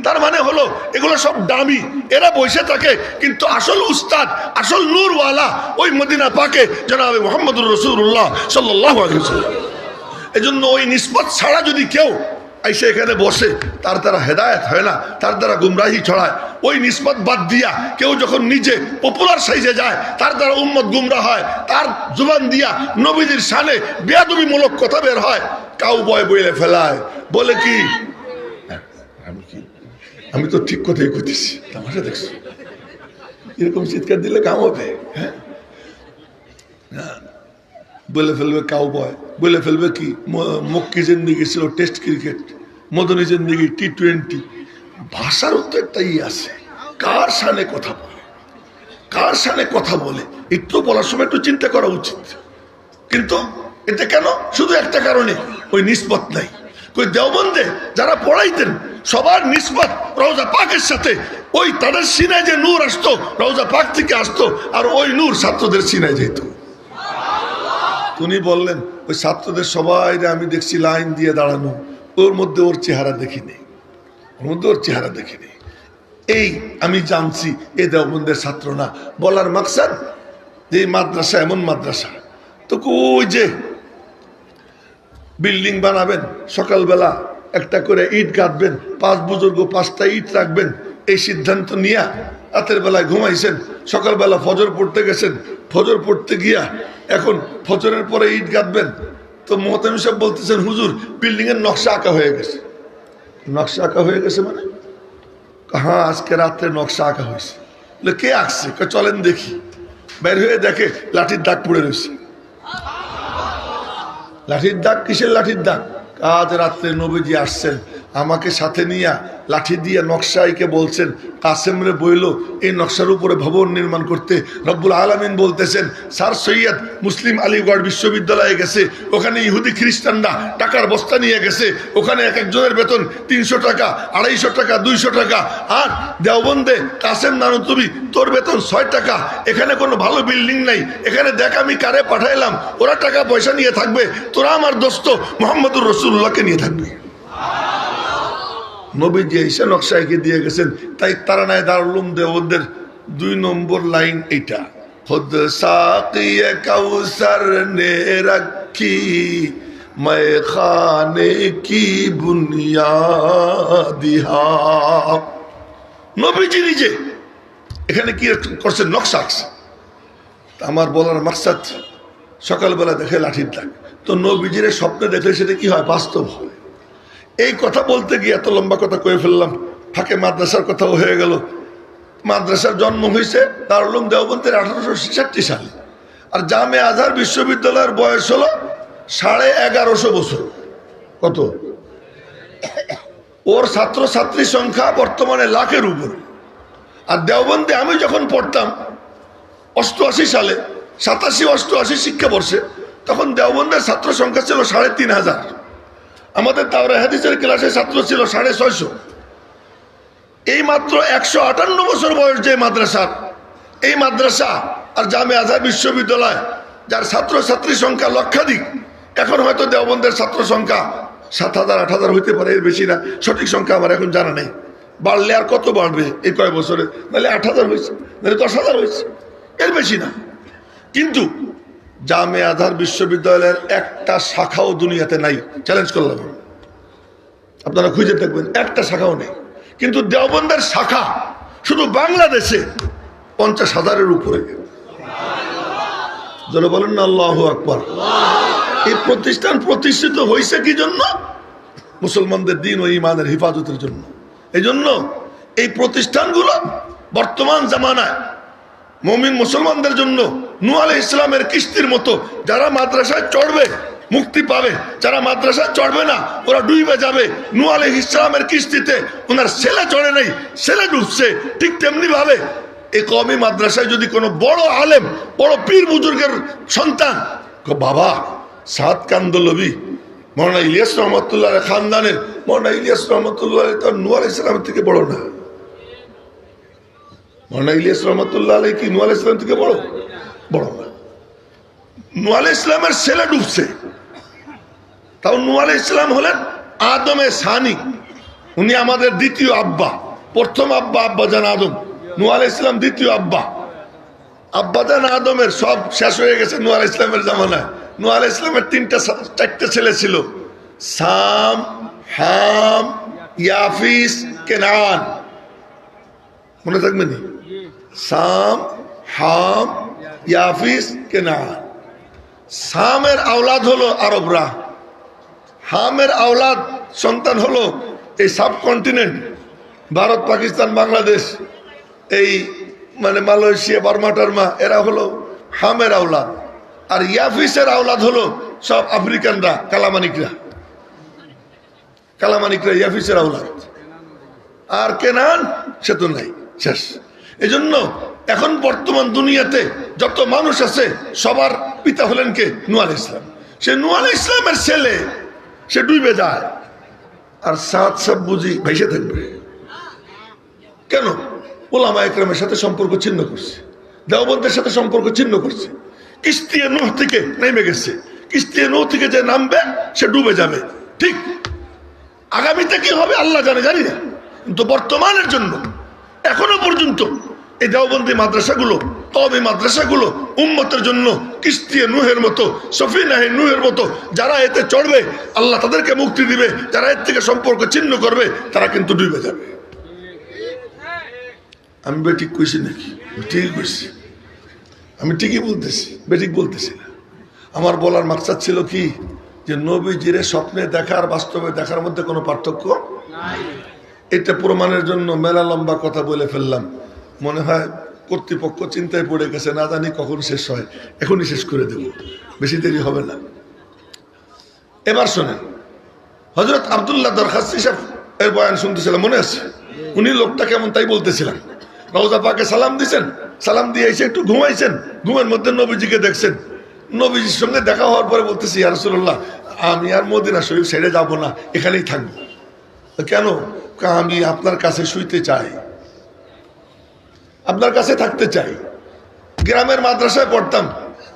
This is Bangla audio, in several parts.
তার মানে হলো এগুলো সব দামি, এরা বসে থাকে, কিন্তু আসল উস্তাদ, আসল নূরওয়ালা ওই মদিনা পাকে জনাবে মুহাম্মদুর রাসূলুল্লাহ সাল্লাল্লাহু আলাইহি ওয়াসাল্লাম। এজন্য ওই নিসবত ছাড়া যদি কেউ এসে এখানে বসে, তার দ্বারা হেদায়েত হয় না, তার দ্বারা গুমরাহি ছড়ায়। ওই নিসবত বাদ দিয়া কেউ যখন নিজে পপুলার সাইজে যায়, তার দ্বারা উম্মত গুমরাহ হয়। তার জুবান দিয়া নবীজির শানে বেয়াদবিমূলক কথা বের হয়, কাউ বয় বইলে ফেলায়, বলে কি আমি তো ঠিক কথাই করতেছি, তামাশা দেখছি, এরকম চিৎকার দিলে কাম হবে। হ্যাঁ, বলে ফেলবে কাউ বয়, বলে ফেলবে কি মক্কি জিন্দিগি ছিল টেস্ট ক্রিকেট, মদনী জিন্দিগি টি-20। ভাষার উত্তর একটাই আছে, কার সামনে কথা বলে, কার সামনে কথা বলে একটু বলার সময় একটু চিন্তা করা উচিত। কিন্তু এটা কেন? শুধু একটা কারণে, ওই নিসবত নাই। ওই দেওবন্দে যারা পড়াইতেন সবার নিসবত রওজা পাকের সাথে, ওই তাদের সিনায় যে নূর আসতো রওজা পাক থেকে আসতো, আর ওই নূর ছাত্রদের সিনায় যেত। উনি বললেন ওই ছাত্রদের সবাই আমি দেখছি লাইন দিয়ে দাঁড়ানো, ওর মধ্যে ওর চেহারা দেখিনি, ওর মধ্যে ওর চেহারা দেখিনি। এই আমি জানছি এ দেওবন্দের ছাত্র না। বলার মাকসাদ যে মাদ্রাসা এমন মাদ্রাসা, তো ওই যে বিল্ডিং বানাবেন, সকালবেলা একটা করে ইট গাঁথবেন, 5 বুজুর্গ 5টা ইট রাখবেন, এই সিদ্ধান্ত নিয়ে রাতের বেলায় ঘুমাইছেন, সকালবেলা ফজর পড়তে গেছেন, ফজর পড়তে গিয়া এখন ফজরের পরে ইট গাঁথবেন। তো মোহতামিম সাহেব বলতেছেন হুজুর বিল্ডিং এর নকশা আঁকা হয়ে গেছে। নকশা আঁকা হয়ে গেছে মানে? হ্যাঁ, আজকে রাত্রে নকশা আঁকা হয়েছে। কে আঁকছে? চলেন দেখি। বের হয়ে দেখে লাঠির দাগ পড়ে রয়েছে। লাঠির দাগ? কিসের লাঠির দাগ? আজ রাত্রে নবীজি আসছেন, আমাকে সাথে নিয়ে লাঠি দিয়ে নকশাইকে বলছেন কাসেম রে বইল এই নকশার উপরে ভবন নির্মাণ করতে। রব্বুল আলামিন বলতেছেন স্যার সৈয়দ মুসলিম আলিগড় বিশ্ববিদ্যালয়ে গেছে, ওখানে ইহুদি খ্রিস্টানরা টাকার বস্তা নিয়ে গেছে, ওখানে এক একজনের বেতন 300 টাকা, 250 টাকা, 200 টাকা। আর দেওবন্দে কাসেম নানুতুবি তোর বেতন 6 টাকা। এখানে কোনো ভালো বিল্ডিং নাই, এখানে দেখ আমি কারে পাঠাইলাম, ওরা টাকা পয়সা নিয়ে থাকবে, তোরা আমার দোস্ত মুহাম্মদুর রাসূলুল্লাহকে নিয়ে থাকবে। নবীজি এসে নকশাইকে দিয়ে গেছেন। তাই তারানায়ে দারুল উলুম দেওবন্দের 2 নম্বর লাইন এইটা, খুদ সাকিয়ে কাউসার নে রাখি मैं खाने की बुनियादिहा। নবীজি নিজে এখানে কি করছেন? নকশা আঁকছে। আমার বলার মাকসাদ, সকালবেলা দেখে লাঠির দাগ, তো নবীজির স্বপ্নে দেখলে সেটা কি হয়? বাস্তব হয়। এই কথা বলতে গিয়ে এত লম্বা কথা কয়ে ফেললাম, ফাঁকে মাদ্রাসার কথাও হয়ে গেল। মাদ্রাসার জন্ম হয়েছে দারুল উলুম দেওবন্দের 1866 সালে, আর জামে আজহার বিশ্ববিদ্যালয়ের বয়স হলো 1150 বছর। কত? ওর ছাত্রছাত্রী সংখ্যা বর্তমানে লাখের উপর। আর দেওবন্দে আমি যখন পড়তাম 88 সালে, 87-88 শিক্ষাবর্ষে, তখন দেওবন্দের ছাত্র সংখ্যা ছিল 3500। আমাদের তাওরা হাদিসের ক্লাসে ছাত্র ছিল 650। এই মাত্র 158 বছর বয়স যে মাদ্রাসার, এই মাদ্রাসা আর জামে আজহার বিশ্ববিদ্যালয় যার ছাত্রছাত্রী সংখ্যা লক্ষাধিক, এখন হয়তো দেওবন্দের ছাত্র সংখ্যা 7000-8000 হইতে পারে, এর বেশি না। সঠিক সংখ্যা আমার এখন জানা নেই। বাড়লে আর কত বাড়বে এই কয় বছরে? নাহলে 8000 হয়েছে, নাহলে 10,000 হয়েছে, এর বেশি না। কিন্তু জামে আজহার বিশ্ববিদ্যালয়ের একটা শাখাও দুনিয়াতে নাই। চ্যালেঞ্জ করলাম, আপনারা খুঁজে দেখবেন, একটা শাখাও নেই। কিন্তু দেওবন্দের শাখা শুধু বাংলাদেশে 50,000-এর উপরে। যেন বলেন না আল্লাহু আকবার। এই প্রতিষ্ঠান প্রতিষ্ঠিত হয়েছে কি জন্য? মুসলমানদের দ্বীন ও ঈমানের হেফাজতের জন্য। এই জন্য এই প্রতিষ্ঠানগুলো বর্তমান জামানায় মুমিন মুসলমানদের জন্য নূহ আলাইহিস সালামের কিস্তির মতো। যারা মাদ্রাসায় চড়বে মুক্তি পাবে, যারা মাদ্রাসায় চড়বে না ওরা ডুবে যাবে। নূহ আলাইহিস সালামের কিস্তিতে ওনার ছেলে চড়ে নেই, ছেলে ডুবছে। ঠিক তেমনি ভাবে এই কওমি মাদ্রাসায় যদি কোনো বড় আলেম, বড় পীর বুজুর্গের সন্তান, বাবা সাদ কান্দলবি মৌলানা ইলিয়াস রহমতুল্লাহ খানদানের, মৌলানা ইলিয়াস রহমতুল্লাহ তো নূহ আলাইহিস সালাম থেকে বড় না। মৌলানা ইলিয়াস রহমতুল্লাহ আলাইহি কি নূহ আলাইহিস সালাম থেকে বড়? বড় না। নূহ আলাইহিস সালামের ছেলে ডুবছে, তাও নূহ আলাইহিস সালাম হলেন আদমে সানি। উনি আমাদের দ্বিতীয় আব্বা। প্রথম আব্বা আব্বাজান আদম, নূহ আলাইহিস সালাম দ্বিতীয় আব্বা। আব্বাজান আদমের সব শেষ হয়ে গেছে নূহ আলাইহিস সালামের জামানায়। নূহ আলাইহিস সালামের চারটে ছেলে ছিল, সাম, হাম, ইয়াফিস, কেনান। মনে থাকবে নি? সাম, হাম, ইয়াফিস, কেনান। সামের আওলাদ হলো আরবরা, হামের আওলাদ সন্তান হলো এই সাবকন্টিনেন্ট, ভারত, পাকিস্তান, বাংলাদেশ, এই মানে মালয়েশিয়া, বার্মা টার্মা, এরা হলো হামের আওলাদ। আর ইয়াফিসের আওলাদ হলো সব আফ্রিকানরা, কালামানিকরা। কালামানিকরা ইয়াফিসের আওলাদ। আর কেনান সে তো নাই, শেষ। এই জন্য এখন বর্তমান দুনিয়াতে যত মানুষ আছে সবার পিতা হলেন কে? নূহ আলাইহিস সালাম। সে নূহ আলাইহিস সালামের ছেলে, সে ডুবে যায়, আর সাত সব বুঝি ভেসে থাকবে। কেন? ওলামা একরামের সাথে সম্পর্ক ছিন্ন করছে, দেওবন্দের সাথে সম্পর্ক ছিন্ন করছে। কিস্তিয়ে নূহ থেকে নেমে গেছে, কিস্তিয়ে নূহ থেকে যে নামবে সে ডুবে যাবে। ঠিক আগামীতে কি হবে আল্লাহ জানে, জানি না। কিন্তু বর্তমানের জন্য এখনো পর্যন্ত এই দেওবন্দি মাদ্রাসাগুলো, কওমি মাদ্রাসাগুলো উম্মতের জন্য কিস্তিয়ে নূহের মতো, সফিনাহে নূহের মতো। যারা এতে চড়বে আল্লাহ তাদেরকে মুক্তি দিবে, যারা এর থেকে সম্পর্ক ছিন্ন করবে তারা কিন্তু ডুবে যাবে। আমি বেঠিক কইছি নাকি? ঠিকই কইছি, আমি ঠিকই বলতেছি, বেঠিক বলতেছি না। আমার বলার মাকসাদ ছিল কি, যে নবীজিরে স্বপ্নে দেখা আর বাস্তবে দেখার মধ্যে কোনো পার্থক্য নাই। এটা প্রমাণের জন্য মেলা লম্বা কথা বলে ফেললাম। মনে হয় কর্তৃপক্ষ চিন্তায় পড়ে গেছে, না জানি কখন শেষ হয়, এখনই শেষ করে দেব, বেশি দেরি হবে না। এবার শোনেন, হযরত আব্দুল্লাহ দরখাস্তি সাহেব এর বয়ান শুনতেছিলাম, মনে আছে? উনি লোকটা কেমন তাই বলতেছিলাম। রওজা পাকে সালাম দিয়েছেন, সালাম দিয়ে এসে একটু ঘুমাইছেন, ঘুমের মধ্যে নবীজিকে দেখছেন। নবীজির সঙ্গে দেখা হওয়ার পরে বলতেছি, ইয়া রাসূলুল্লাহ, আমি আর মদিনা শরীফ ছেড়ে যাব না, এখানেই থাকবো। কেন? আমি আপনার কাছে শুইতে চাই, আপনার কাছে থাকতে চাই। গ্রামের মাদ্রাসায় পড়তাম,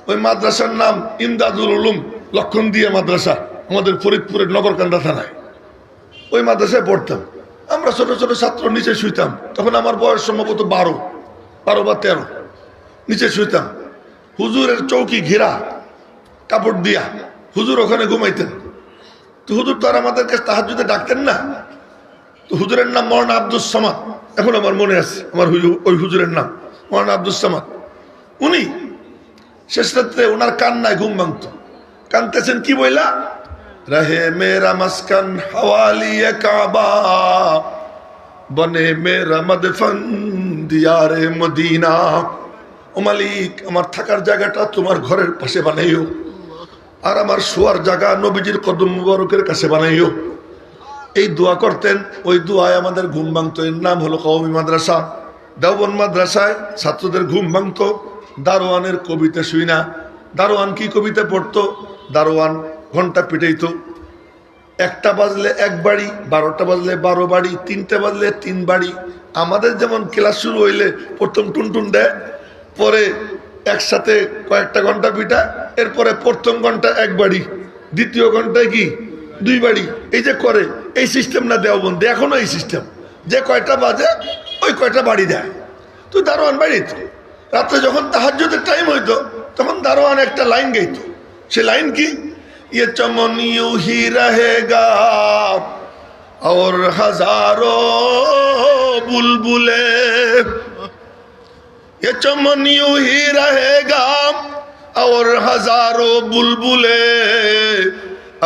ওই মাদ্রাসার নাম ইমদাদুল উলুম লক্ষণদিয়া মাদ্রাসা, আমাদের ফরিদপুরের নগরকান্দা থানায়। ওই মাদ্রাসায় পড়তাম আমরা, ছোট ছোট ছাত্র নিচে শুইতাম। তখন আমার বয়স সম্ভবত 12 বা 13। নিচে শুইতাম, হুজুরের চৌকি ঘেরা কাপড় দিয়া, হুজুর ওখানে ঘুমাইতেন। তো হুজুর তো আর আমাদেরকে তাহাজ্জুদে ডাকতেন না। তো হুজুরের নাম মৌলানা আব্দুস সামাদ, এখন আমার মনে আছে আমার ওই হুজুরের নাম মৌলানা আব্দুস সামাদ। উনি শেষ রাত্রে ওনার কান্নায় ঘুম ভাঙত। কানতেছেন কি বইলা, রহে মেরা মাসকান হাওয়ালিয়ে কাবা, বনে মেরা মদফন দিয়ারে মদিনা। ও মালিক, আমার থাকার জায়গাটা তোমার ঘরের পাশে বানাইও, আর আমার শোয়ার জায়গা নবীজির কদম মুবারকের কাছে বানাইও। এই দোয়া করতেন, ওই দোয়ায় আমাদের ঘুম ভাঙতো। এর নাম হলো কওমি মাদ্রাসা। দেওবন্দ মাদ্রাসায় ছাত্রদের ঘুম ভাঙতো দারোয়ানের কবিতা শুই না। দারোয়ান কি কবিতা পড়তো? দারোয়ান ঘন্টা পিটাইতো। 1টা বাজলে 1 বাড়ি, 12টা বাজলে 12 বাড়ি, 3টে বাজলে 3 বাড়ি। আমাদের যেমন ক্লাস শুরু হইলে প্রথম টুনটুন দেয়, পরে একসাথে কয়েকটা ঘন্টা পিটা, এরপরে প্রথম ঘন্টা 1 বাড়ি, দ্বিতীয় ঘন্টায় কি 2 বাড়ি। এই যে করে, এই সিস্টেম না দেওবন্দে, এখনো এই সিস্টেম, যে কয়টা বাজে ওই কয়টা বাড়ি দেয়। তো দারোয়ান বাড়িত রাত্রে যখন তাহাজ্জুদের টাইম হইতো, তখন দারোয়ান একটা লাইন গাইতো। সে লাইন কি, ये चमन यूं ही रहेगा और हजारों बुलबुले, ये चमन यूं ही रहेगा और हजारों बुलबुले,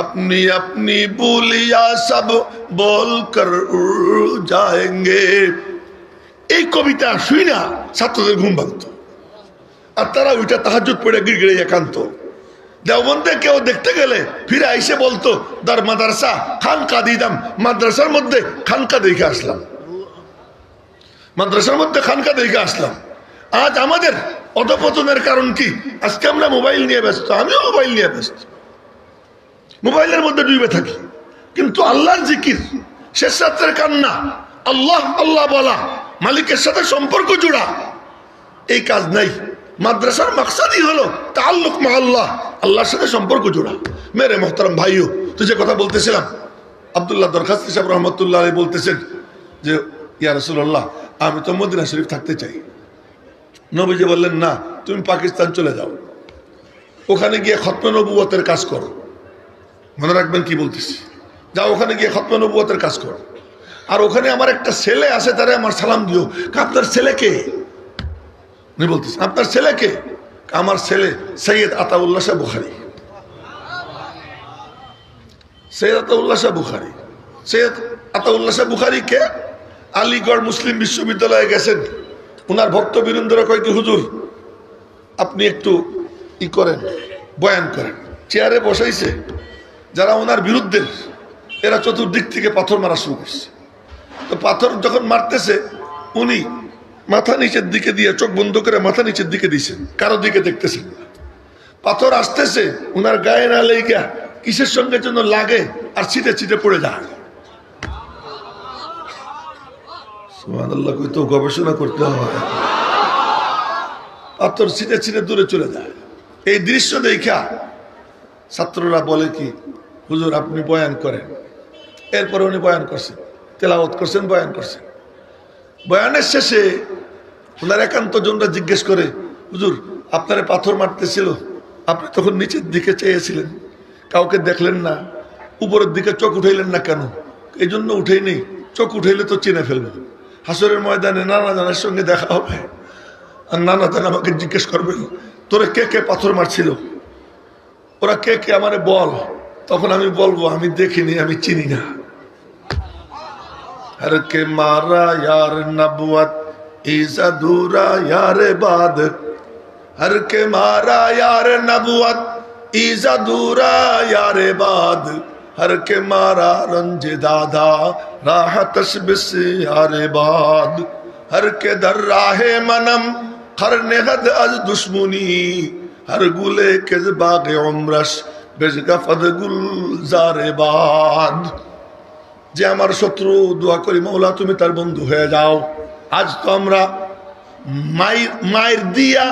अपनी अपनी बोलियां सब बोल कर उड़ जाएंगे। এই কবিতা শুই না ছাত্রদের ঘুম ভাঙতো, আর তারা ওইটা তাহাজ্জুদ পড়ে গিড়গিড়ে একান্ত। দেওবন্দে কেউ দেখতে গেলে ফিরে আইসে বলতো, দার মাদ্রাসা খানকা দিদাম, মাদ্রাসার মধ্যে খানকা দেখে আসলাম, মাদ্রাসার মধ্যে খানকা দেখে আসলাম। আজ আমাদের অধপতনের কারণ কি? আজকে আমরা মোবাইল নিয়ে ব্যস্ত, আমিও মোবাইল নিয়ে ব্যস্ত, মোবাইলের মধ্যে ডুবে থাকি। কিন্তু আল্লাহর জিকির, শেষ রাত্রের কান্না, আল্লাহ আল্লাহ বলা, মালিকের সাথে সম্পর্ক জোড়া, এই কাজ নাই। মাদ্রাসার মাকসাদই হলো তাআল্লুক মা আল্লাহ, আল্লাহর সাথে সম্পর্ক জোড়া। মেরে মোহতারাম ভাইও, তো যে কথা বলতেছিলাম, আব্দুল্লাহ দরখাস্তি সাহেব রহমতুল্লাহ আলাইহি বলতেছেন যে ইয়া রাসূলুল্লাহ, আমি তো মদিনা শরীফ থাকতে চাই। নবীজি বললেন, না, তুমি পাকিস্তান চলে যাও, ওখানে গিয়ে খতমে নবুয়তের কাজ করো। মনে রাখবেন কি বলতেছি, যাও ওখানে গিয়ে খতমে নবুয়তের কাজ করো। আর ওখানে আমার একটা ছেলে আছে, তারে আমার সালাম দিও। আপনার ছেলে কে? উনি বলতেছেন, আপনার ছেলে কে? আমার ছেলে সৈয়দ আতাউল্লাহ শাহ বুখারী। সৈয়দ আতাউল্লাহ শাহ বুখারী, সৈয়দ আতাউল্লাহ শাহ বুখারী কে? আলিগড় মুসলিম বিশ্ববিদ্যালয়ে গেছেন, ওনার ভক্তবৃন্দরা কয় কি, হুজুর আপনি একটু করেন, বয়ান করেন। চেয়ারে বসাইছে, যারা ওনার বিরুদ্ধে এরা চতুর্দিক থেকে পাথর মারা শুরু করছে। তো পাথর যখন মারতেছে, উনি মাথা নিচের দিকে দিয়ে, চোখ বন্ধ করে মাথা নিচের দিকে দিয়েছেন, কারো দিকে দেখতেছেন। পাথর আসতেছে, ওনার গায়ে না লেগে কিসের সঙ্গে যেন লাগে আর ছিটে ছিটে পড়ে যায়। সুবহানাল্লাহ, কই তো গবেষণা করতে হয়। পাথর ছিটে ছিটে দূরে চলে যায়। এই দৃশ্য দেখা ছাত্ররা বলে কি, হুজুর আপনি বয়ান করেন। এরপরে উনি বয়ান করছেন, তেলাওয়াত করছেন, বয়ান করছেন। বয়ানের শেষে ওনার একান্ত জনরা জিজ্ঞেস করে, হুজুর আপনারে পাথর মারতেছিল, আপনি তখন নিচের দিকে চেয়েছিলেন, কাউকে দেখলেন না, উপরের দিকে চোখ উঠাইলেন না কেন? এই জন্য উঠেই নেই, চোখ উঠাইলে তো চিনে ফেলবে। হাসরের ময়দানে নানা জানের সঙ্গে দেখা হবে, আর নানা জান আমাকে জিজ্ঞেস করবেন, তোরে কে কে পাথর মারছিল, ওরা কে কে আমারে বল। তখন আমি বলবো, আমি দেখিনি, আমি চিনি না। हर के मारा यार नबुवत ईसा दूरा यार बाद, हर के मारा यार नबुवत ईसा दूरा यार बाद, हर के मारा रंजे दादा राह तशबिस यार बाद, हर के दर राहे मनम खर नेहद अज दुश्मनी, हर गुले के बागे उम्रश बेजगफद गुलजारे बाद। যে আমার শত্রু, দোয়া করি মৌলা তুমি তার বন্ধু হয়ে যাও। আজ তো আমরা মায়ের দিয়া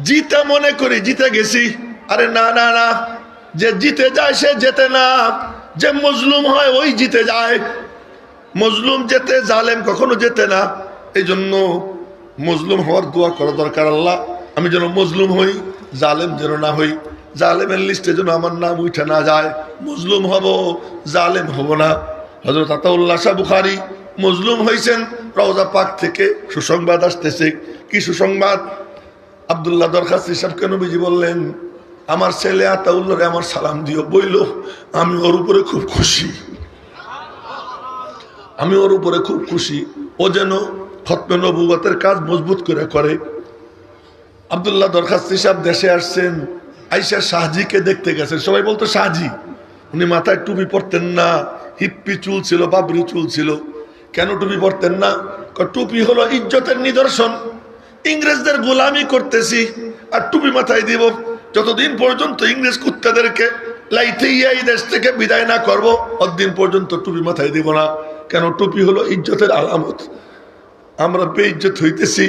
জিতে মনে করি জিতে গেছি। আরে না না না, যে জিতে যায় সে জেতে না, যে মজলুম হয় ওই জিতে যায়। মজলুম জেতে, জালেম কখনো জেতে না। এই জন্য মজলুম হওয়ার দোয়া করা দরকার। আল্লাহ আমি যেন মজলুম হই, জালেম যেন না হই। জালেমের লিস্টে যেন আমার নাম উঠে না যায়। মজলুম হব, জালেম হব না। হযরত আতাউল্লাহ শাহ বুখারী মজলুম হয়েছেন। রওজা পাক থেকে সুসংবাদ আসতেছে। কি সুসংবাদ? আব্দুল্লাহ দরখাস্তি সাহেবকে নবীজি বললেন, আমার ছেলে আতাউল্লাহরে আমার সালাম দিও। বইল, আমি ওর উপরে খুব খুশি, আমি ওর উপরে খুব খুশি। ও যেন খতমে নবুয়তের কাজ মজবুত করে করে। আব্দুল্লাহ দরখাস্তি সাহেব দেশে আসছেন, আইসা শাহজিকে দেখতে গেছেন। সবাই বলতো শাহজি। উনি মাথায় টুপি পরতেন না, হিপ্পি চুল ছিল, বাবরি চুল ছিল। কেন টুপি পরতেন না? টুপি হলো ইজ্জতের নিদর্শন। ইংরেজদের গোলামি করতেছি আর টুপি মাথায় দিব, যতদিন পর্যন্ত ইংরেজ কুত্তাদেরকে লাইতে এই দেশ থেকে বিদায় না করব, ততদিন পর্যন্ত টুপি মাথায় দিব না। কেন? টুপি হলো ইজ্জতের আলামত। আমরা বেইজ্জত হইতেছি,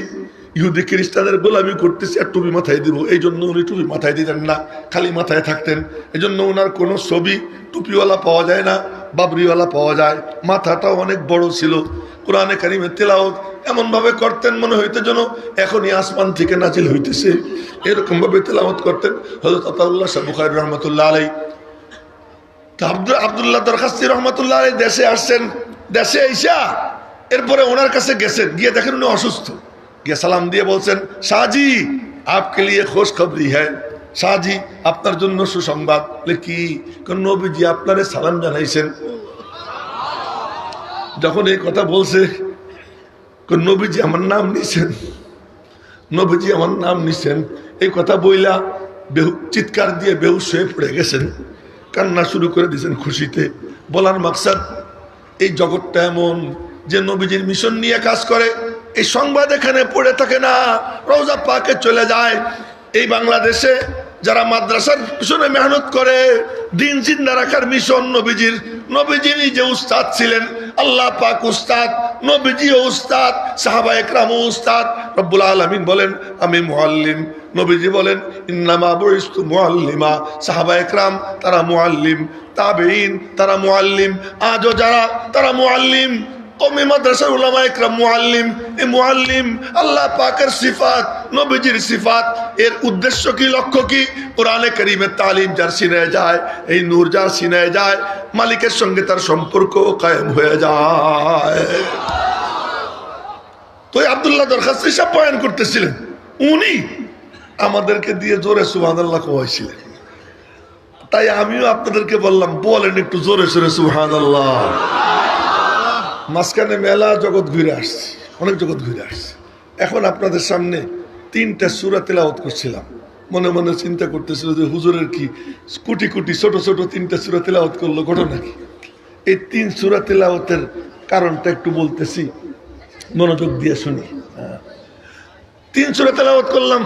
ইহুদি খ্রিস্টানের গোলামি করতেছি আর টুপি মাথায় দিব। এই জন্য উনি টুপি মাথায় দিতেন না, খালি মাথায় থাকতেন। এই জন্য ওনার কোনো ছবি টুপিওয়ালা পাওয়া যায় না, বাবরিওয়ালা পাওয়া যায়। মাথাটাও অনেক বড় ছিল। কোরআনে কারিমের তেলাওয়াত এমনভাবে করতেন মনে হইতে যেন এখনই আসমান থেকে নাজিল হইতেছে, এরকমভাবে তেলাওয়াত করতেন হযরত আতাউল্লাহ শাহ বুখারী রহমতুল্লাহ আলাইহি। আব্দুল্লাহ দরখাস্তি রহমতুল্লাহ আলাইহি দেশে আসছেন। দেশে আইসা এরপরে ওনার কাছে গেছেন, গিয়ে দেখেন উনি অসুস্থ। গিয়ে সালাম দিয়ে বলছেন, শাহজি আপকে লিয়ে খোশ খবরি হ্যায়, শাহজি আপনার জন্য সুসংবাদ। কি? নবীজি আপনারে সালাম জানাইছেন। যখন এই কথা বলছে, নবীজি আমার নাম নিছেন, নবীজি আমার নাম নিছেন। এই কথা বইলা চিৎকার দিয়ে বেহুশ হয়ে পড়ে গেছেন, কান্না শুরু করে দিয়েছেন খুশিতে। বলার মাকসাদ, এই জগৎটা এমন যে নবীজির মিশন নিয়ে কাজ করে। এই সংবাদ এখানে পড়ে থাকে না, রওজা পাকে চলে যায়। এই বাংলাদেশে যারা মাদ্রাসার পিছনে মেহনত করে, দিন জিন্দা রাখার মিশন নবীজির, নবীজি নিজে উস্তাদ ছিলেন, আল্লাহ পাক উস্তাদ, নবীজিও উস্তাদ, সাহাবা একরামও উস্তাদ। রব্বুল আলামিন বলেন আমি মুআল্লিম, নবীজি বলেন ইন্নামা বুইস্তু মুআল্লিমা। সাহাবা একরাম তারা মুআল্লিম, তাবেঈন তারা মুআল্লিম, আজও যারা তারা মুআল্লিম। কওমি মাদ্রাসার উলামা একরাম মুআল্লিম। এই মুআল্লিম আল্লাহ পাকের সিফাত, নবীজির সিফাত। এর উদ্দেশ্য কি, লক্ষ্য কি? কোরআনে কারীমের তালিম যার সিনায় যায়, এই নূর যার সিনায় যায়, মালিকের সঙ্গে তার সম্পর্ক কায়েম হয়ে যায়। তো আব্দুল্লাহ দরখাস্তি সাহেব বয়ান করতেছিলেন, উনি আমাদেরকে দিয়ে জোরে সুবহানাল্লাহ কওয়াইছিলেন। তাই আমিও আপনাদেরকে বললাম, বলেন একটু জোরে সোরে সুবহানাল্লাহ। মাঝখানে মেলা জগৎ ঘুরে আসছে, অনেক জগৎ ঘুরে আসছে। এখন আপনাদের সামনে 3টা সূরা তেলাওয়াত করছিলাম, মনে মনে চিন্তা করতেছিল যে হুজুরের কি কোটি কোটি ছোট ছোট 3টা সূরা তেলাওয়াত করলো, ঘটনা কি? এই 3 সূরা তেলাওয়াতের কারণটা একটু বলতেছি, মনোযোগ দিয়ে শুনি। 3 সূরা তেলাওয়াত করলাম,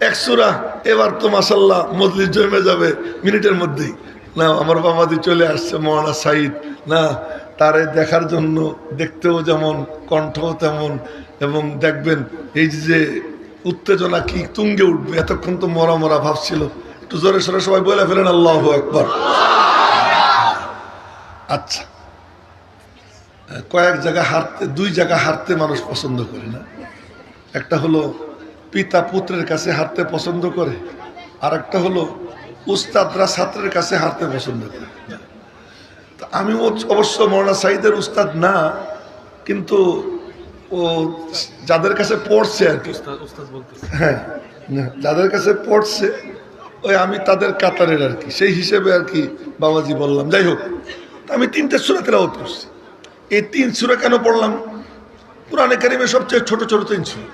1 সূরা। এবার তো মাশাআল্লাহ মজলিস জমে যাবে মিনিটের মধ্যেই। না, আমার বাবাজি চলে আসছে, মৌলানা সাইদ, না তারে দেখার জন্য, দেখতেও যেমন, কণ্ঠও তেমন, এবং দেখবেন এই যে উত্তেজনা কি তুঙ্গে উঠবে। এতক্ষণ তো মরা মরা ভাবছিল, একটু জোরে সোরে সবাই বলে ফেলেন আল্লাহু আকবার। আচ্ছা, কয়েক জায়গা হারতে, 2 জায়গা হারতে মানুষ পছন্দ করে না। একটা হলো পিতা পুত্রের কাছে হারতে পছন্দ করে, আর একটা হলো উস্তাদরা ছাত্রের কাছে হারতে পছন্দ করে। আমি অবশ্য মৌলানা সাইদের উস্তাদ না, কিন্তু ও যাদের কাছে পড়ছে আর কি, হ্যাঁ যাদের কাছে পড়ছে ওই আমি তাদের কাতারের আর কি, সেই হিসেবে আর কি বাবাজি বললাম। যাই হোক, আমি 3টে সূরা তেলাওয়াত করছি। এই 3 সূরা কেন পড়লাম? কুরআনে কারীমের সবচেয়ে ছোট ছোট 3 সূরা।